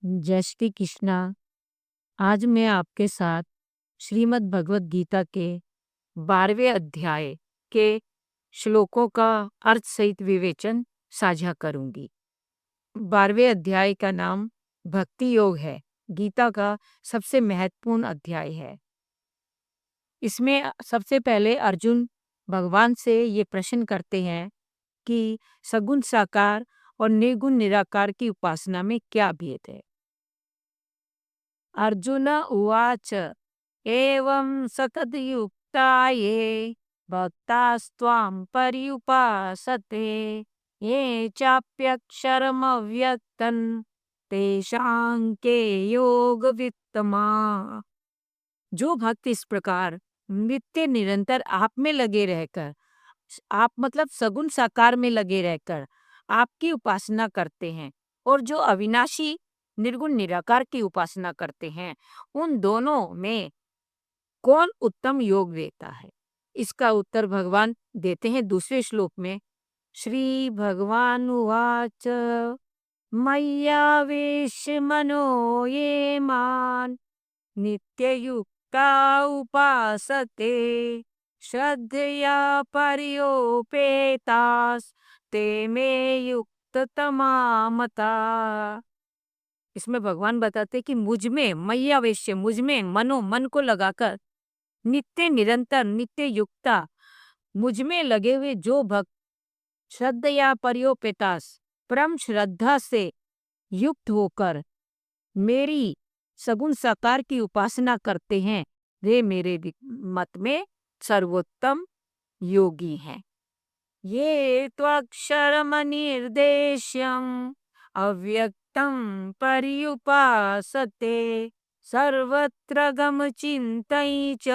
जय श्री कृष्णा। आज मैं आपके साथ श्रीमद् भगवत गीता के 12वें अध्याय के श्लोकों का अर्थ सहित विवेचन साझा करूंगी। 12वें अध्याय का नाम भक्ति योग है। गीता का सबसे महत्वपूर्ण अध्याय है। इसमें सबसे पहले अर्जुन भगवान से ये प्रश्न करते हैं कि सगुण साकार और निर्गुण निराकार की उपासना में क्या भेद है। अर्जुन उवाच एवं सततयुक्ता ये भक्तास्त्वां पर्युपासते ये चाप्यक्षरमव्यक्तं तेषां के योगवित्तमा। जो भक्त इस प्रकार नित्य निरंतर आप में लगे रहकर, आप मतलब सगुण साकार में लगे रहकर आपकी उपासना करते हैं और जो अविनाशी निर्गुण निराकार की उपासना करते हैं, उन दोनों में कौन उत्तम योग देता है। इसका उत्तर भगवान देते हैं दूसरे श्लोक में। श्री भगवान उवाच मय्यावेश्य मनो ये मान नित्ययुक्ता उपासते श्रद्धया पर्योपेतास ते मे युक्ततमा मता। इसमें भगवान बताते कि मुझ में मय्यावेश्य, मुझ में मन को लगाकर नित्य निरंतर नित्य युक्ता, मुझ में लगे हुए जो भक्त श्रद्धया पर्योपेतास परम श्रद्धा से युक्त होकर मेरी सगुण साकार की उपासना करते हैं, वे मेरे मत में सर्वोत्तम योगी हैं। ये त्वक्षरमनिर्देश्यम् अव्यक्तं पर्युपासते सर्वत्र गमचिन्तयि च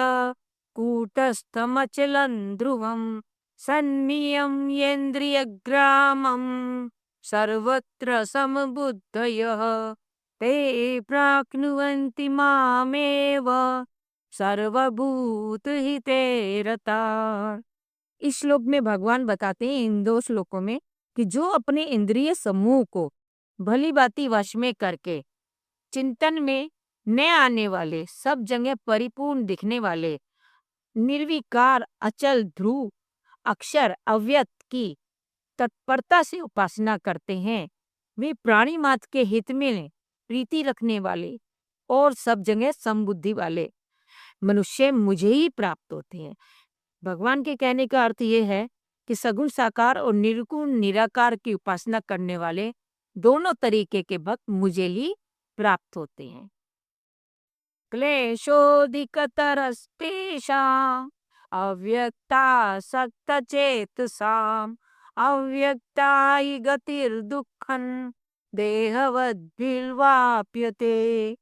कूटस्थमचलं ध्रुवं सन्नियम्येन्द्रियग्रामं सर्वत्र समबुद्धयः ते प्राप्नुवन्ति मामेव सर्वभूतहिते रताः। इस श्लोक में भगवान बताते हैं, इन दो श्लोकों में, कि जो अपने इंद्रिय समूह को भली भांति वश में करके चिंतन में न आने वाले, सब जगह परिपूर्ण दिखने वाले, निर्विकार अचल ध्रुव अक्षर अव्यक्त की तत्परता से उपासना करते हैं, वे प्राणी मात्र के हित में प्रीति रखने वाले और सब जगह समबुद्धि वाले मनुष्य मुझे ही प्राप्त होते हैं। भगवान के कहने का अर्थ ये है कि सगुण साकार और निर्गुण निराकार की उपासना करने वाले दोनों तरीके के भक्त मुझे ही प्राप्त होते हैं। क्लेशोऽधिकतरस्तेषाम् अव्यक्तासक्तचेतसाम् अव्यक्ता हि गतिर्दुःखं देहवद्भिर्वाप्यते।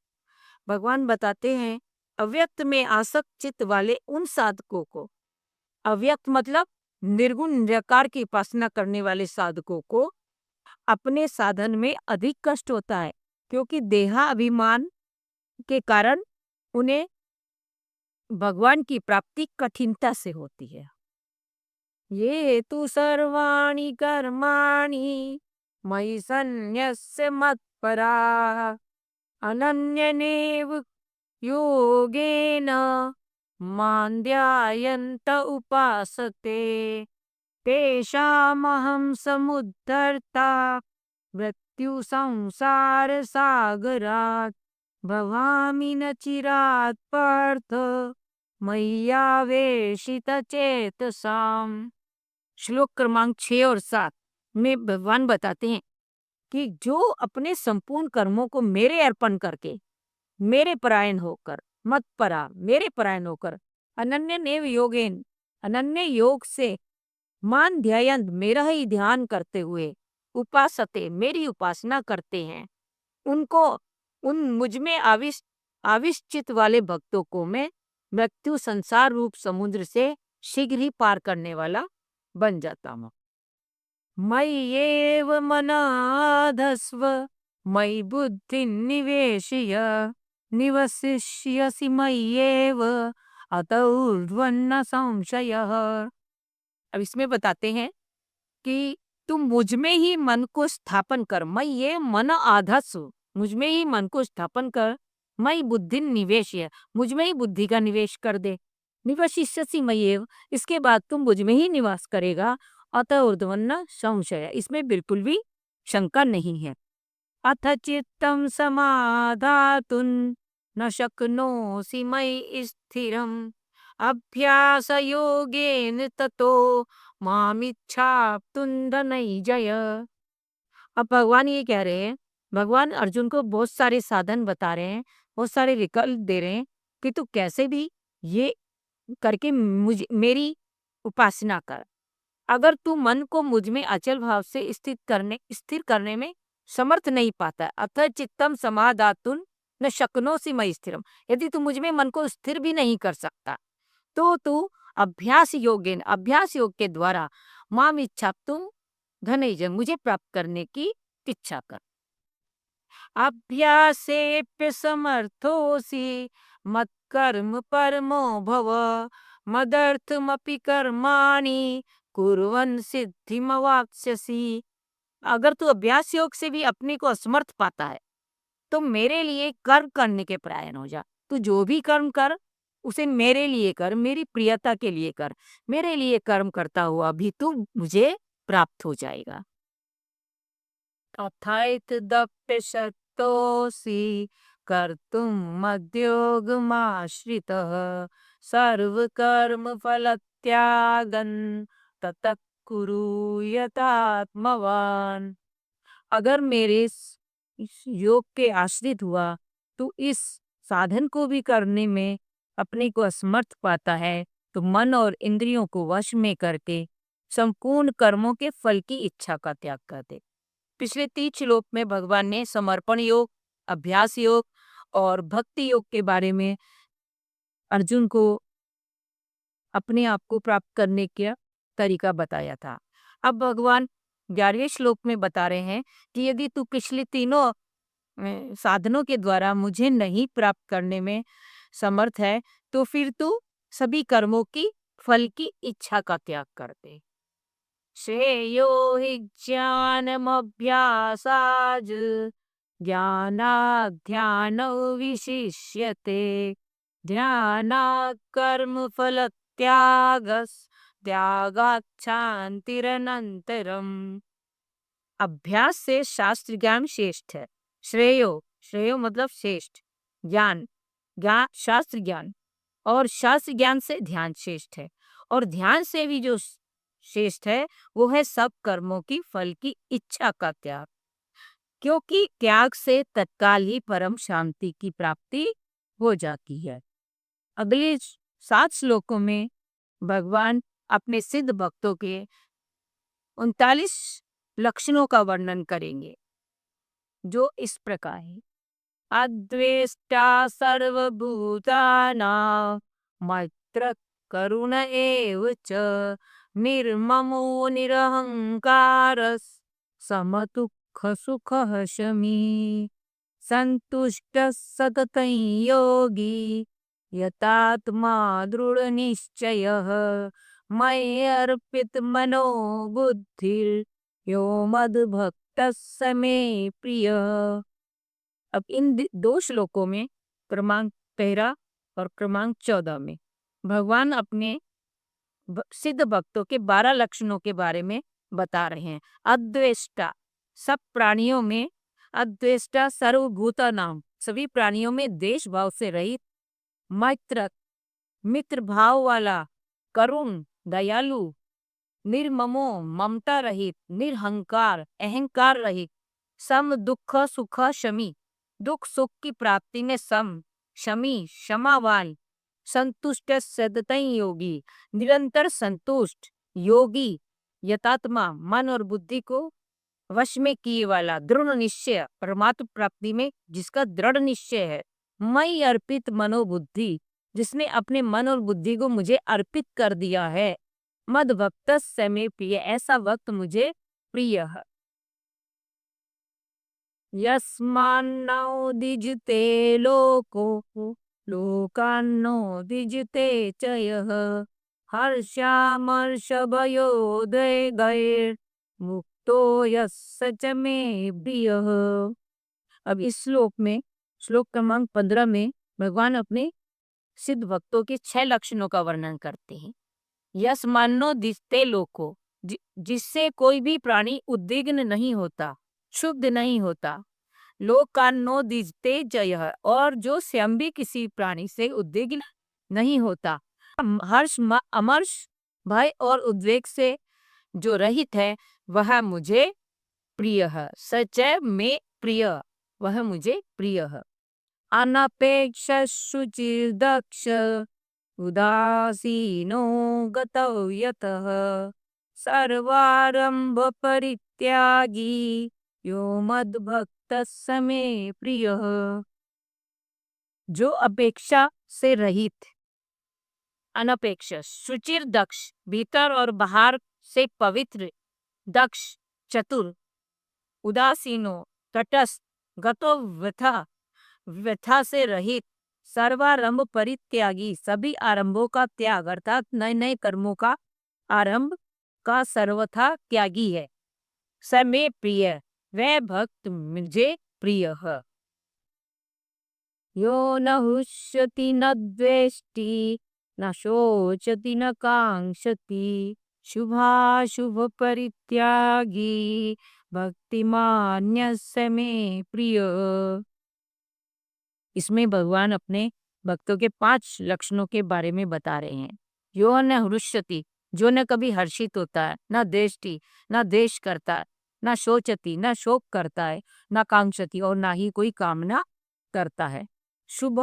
भगवान बताते हैं, अव्यक्त में आसक्त चित्त वाले उन साधकों को, अव्यक्त मतलब निर्गुण निराकार की उपासना करने वाले साधकों को अपने साधन में अधिक कष्ट होता है, क्योंकि देहाभिमान के कारण उन्हें भगवान की प्राप्ति कठिनता से होती है। ये तु सर्वाणि कर्माणि मयि सन्न्यस्य मत्पराः अनन्यनेव योगेन मां ध्यायन्त उपासते तेषामहं समुद्धर्ता मृत्यु संसार सागरात् भवामि न चिरात् पार्थ मय्यावेशितचेतसाम्। श्लोक क्रमांक 6 और 7 में भगवान बताते हैं कि जो अपने संपूर्ण कर्मों को मेरे अर्पण करके, मेरे परायण होकर, मत परा मेरे परायण होकर, अनन्य नेव योगेन अनन्य योग से, मान ध्यायंत मेरा ही ध्यान करते हुए, उपासते मेरी उपासना करते हैं, उनको उन मुझ में आविष्चित वाले भक्तों को मैं मृत्यु संसार रूप समुद्र से शीघ्र ही पार करने वाला बन जाता हूँ। मय्येव मनाधस्व मयि बुद्धि निवेशय निवसिष्यसि मय्येव अत ऊर्ध्वन्न संशयः। अब इसमें बताते हैं कि तुम मुझ में ही मन को स्थापन कर। मैं ये मन आधस्व, मुझ में ही मन को स्थापन कर, मयि बुद्धि निवेश है, मुझ में ही बुद्धि का निवेश कर दे। निवशिष्यसि मय्येव, इसके बाद तुम मुझ में ही निवास करेगा। अतः ऊर्ध्वन्न संशय, इसमें बिल्कुल भी शंका नहीं है। अथ चित्तं समाधातुं न शक्नोषि मयि स्थिरम् अभ्यासयोगेन ततो मामिच्छाप्तुं धनंजय। अब भगवान ये कह रहे हैं, भगवान अर्जुन को बहुत सारे साधन बता रहे हैं, बहुत सारे विकल्प दे रहे हैं कि तू कैसे भी ये करके मुझ मेरी उपासना कर। अगर तू मन को मुझ में अचल भाव से स्थिर करने में समर्थ नहीं पाता, अतः चित्तम समादातुं न शक्नोषि मयि स्थिरम, यदि तू मुझ में मन को स्थिर भी नहीं कर सकता, तो तू अभ्यास योग के द्वारा माम इच्छा तुम धनंजय, मुझे प्राप्त करने की इच्छा कर। अभ्यासेप्य समर्थोऽसि मत्कर्म परमो भव मदर्थमपि कर्माणि कुर्वन् सिद्धिमवाप्स्यसि। अगर तू अभ्यास योग से भी अपने को असमर्थ पाता है, तो मेरे लिए कर्म करने के परायण हो जा। तू जो भी कर्म कर, उसे मेरे लिए कर, मेरी प्रियता के लिए कर। मेरे लिए कर्म करता हुआ भी तू मुझे प्राप्त हो जाएगा। अथैतदप्यशक्तोऽसि कर्तुम् मद्योगमाश्रितः सर्वकर्मफलत्यागं ततः कुरु यतात्मवान्। अगर मेरे इस योग के आश्रित हुआ, तो इस साधन को भी करने में अपने को असमर्थ पाता है, तो मन और इंद्रियों को वश में करके संपूर्ण कर्मों के फल की इच्छा का त्याग कर दे। पिछले 3 श्लोक में भगवान ने समर्पण योग, अभ्यास योग और भक्ति योग के बारे में अर्जुन को अपने आप को प्राप्त करने का तरीका बताया था। अब भगवान 11वें श्लोक में बता रहे हैं कि यदि तू पिछले तीनों साधनों के द्वारा मुझे नहीं प्राप्त करने में समर्थ है, तो फिर तू सभी कर्मों की फल की इच्छा का त्याग कर दे। श्रेयो हि ज्ञानमभ्यासाज ज्ञानाध्यानौ विशिष्यते ध्यानात् कर्मफल त्यागात् शान्तिरनन्तरम्। अभ्यास से शास्त्र ज्ञान श्रेष्ठ है। श्रेयो मतलब श्रेष्ठ। ज्ञान शास्त्र ज्ञान, और शास्त्र ज्ञान से ध्यान श्रेष्ठ है, और ध्यान से भी जो श्रेष्ठ है वो है सब कर्मों की फल की इच्छा का त्याग, क्योंकि त्याग से तत्काल ही परम शांति की प्राप्ति हो जाती है। अगले 7 श्लोकों में भगवान अपने सिद्ध भक्तों के 39 लक्षणों का वर्णन करेंगे, जो इस प्रकार है। अद्वेष्टा सर्वभूतानां मैत्रः करुण एव च निर्ममो निरहङ्कारः समदुःखसुखः शमी संतुष्टः सततं योगी यतात्मा दृढ़निश्चयः मयि अर्पितमनो बुद्धिर् यो मद्भक्तः स मे प्रियः। अब इन 2 श्लोकों में क्रमांक 13 और क्रमांक 14 में भगवान अपने सिद्ध भक्तों के 12 लक्षणों के बारे में बता रहे हैं। अद्वेष्टा, सब प्राणियों में अद्वेष्टा, सर्वभूता नाम, सभी प्राणियों में द्वेष भाव से रहित, मैत्र, मित्र भाव वाला, करुण, दयालु, निर्ममो, ममता रहित, निरहंकार, अहंकार रहित, सम दुख सुख शमी, दुख सुख की प्राप्ति में सम, शमी क्षमावान, संतुष्ट सततं योगी, निरंतर संतुष्ट, योगी, यतात्मा, मन और बुद्धि को वश में किए वाला, दृढ़ निश्चय, परमात्म प्राप्ति में जिसका दृढ़ निश्चय है, मयि अर्पित मनोबुद्धि, जिसने अपने मन और बुद्धि को मुझे अर्पित कर दिया है, मद भक्त स मे प्रिय, ऐसा वक्त मुझे प्रिय है। यस्मान्नो दिजते लोको लोकान्नो दिजते च यः हर्षामर्षभयोदय मुक्तो यस्य च मे प्रियः। अब इस श्लोक क्रमांक 15 में भगवान अपने सिद्ध भक्तों के 6 लक्षणों का वर्णन करते हैं। यस मानो दिसते लोको, जिससे कोई भी प्राणी उद्विग्न नहीं होता, क्षुब्ध नहीं होता। लोकान्नो दिजते जय, और जो स्वयं भी किसी प्राणी से उद्विग्न नहीं होता, अमर्ष, भय और उद्वेग से जो रहित है, वह मुझे प्रिय है। सचैव में प्रिय, वह मुझे प्रिय है। अनपेक्ष शुचिर्दक्ष, उदासीनो गतौ यतः, सर्वारंभ परित्यागी, यो मद्भक्त समे प्रिय। जो अपेक्षा से रहित, अनपेक्ष, शुचिर दक्ष, भीतर और बाहर से पवित्र, दक्ष चतुर, उदासीनो तटस्थ, गतो व्यथा, व्यथा से रहित, सर्वारंभ परित्यागी, सभी आरंभों का त्याग अर्थात नए नए कर्मों का आरंभ का सर्वथा त्यागी है। समय प्रिय, वह भक्त मुझे प्रिय है। यो न हुष्यति न द्वेष्टि, न शोचति न कांक्षति, शुभाशुभ परित्यागी, भक्तिमान्यस्य मे प्रिय। इसमें भगवान अपने भक्तों के 5 लक्षणों के बारे में बता रहे हैं। यो न हृष्यति, जो न कभी हर्षित होता है, न द्वेष्टि, न द्वेष करता है, न शोचति, न शोक करता है, न कांक्षति, और न ही कोई कामना करता है। शुभ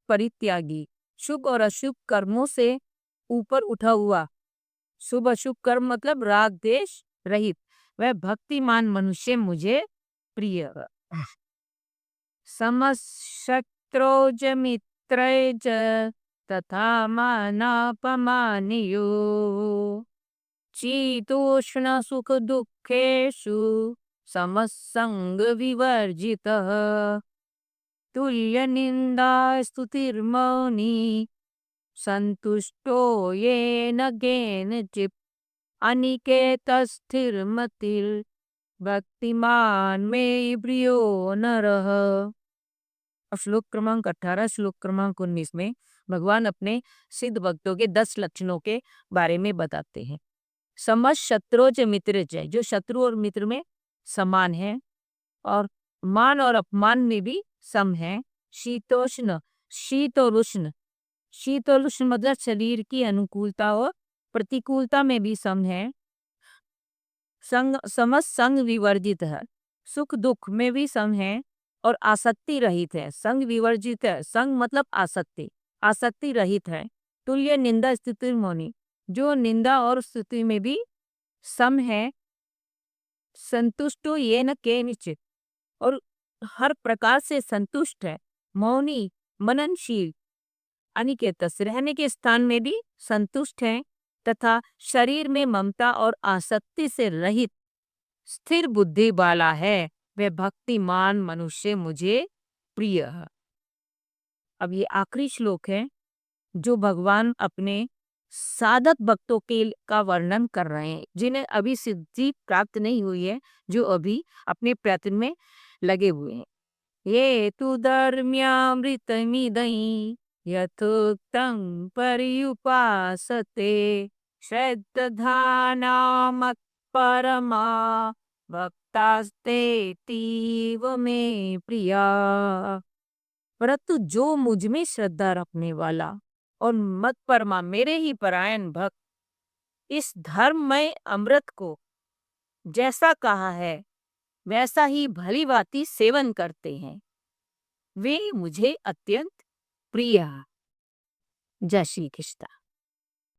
परित्यागी, शुभ और अशुभ कर्मों से ऊपर उठा हुआ, शुभ अशुभ कर्म मतलब राग द्वेष रहित, वह भक्तिमान मनुष्य मुझे प्रिय है। समशत्रो च मित्रे च, तथा मानापमानयो, शीतोष्ण सुख दुखेषु, समसंग विवर्जितः, तुल्य निंदा स्तुतिर्मौनी, संतुष्टो येन केनचित्, अनिकेतस्थिरमतिर्, भक्तिमान में प्रियो नरः। अब श्लोक क्रमांक 18, श्लोक क्रमांक 19 में भगवान अपने सिद्ध भक्तों के 10 लक्षणों के बारे में बताते हैं। समस्त शत्रु च मित्र च, जो शत्रु और मित्र में समान है, और मान और अपमान में भी सम है। शीतोष्ण, शीत और उष्ण, शीत और उष्ण मतलब शरीर की अनुकूलता और प्रतिकूलता में भी सम है। समस्त संग विवर्जित है, सुख दुख में भी सम है, और आसक्ति रहित है। संग विवर्जित है, संग मतलब आसक्ति, आसक्ति रहित है। तुल्य निंदा स्तुति मौनी, जो निंदा और स्तुति में भी सम है। संतुष्टो ये न के निश्चित, और हर प्रकार से संतुष्ट है। मौनी, मननशील, अनिकेतस, रहने के स्थान में भी संतुष्ट है, तथा शरीर में ममता और आसक्ति से रहित, स्थिर बुद्धि वाला है। वह भक्तिमान मनुष्य मुझे प्रिय है। अब ये आखिरी श्लोक है जो भगवान अपने साधक भक्तों के का वर्णन कर रहे हैं, जिन्हें अभी सिद्धि प्राप्त नहीं हुई है, जो अभी अपने प्रयत्न में लगे हुए हैं। ये तु धर्म्यामृतमिदं, यथोक्तं पर्युपासते, श्रद्धाना मत्परमा, भक्तास्तेतीव मे प्रिया। परंतु जो मुझ में श्रद्धा रखने वाला और मत परमा, मेरे ही परायण भक्त, इस धर्ममय अमृत को जैसा कहा है वैसा ही भली भांति सेवन करते हैं, वे मुझे अत्यंत प्रिय। जय श्री कृष्ण।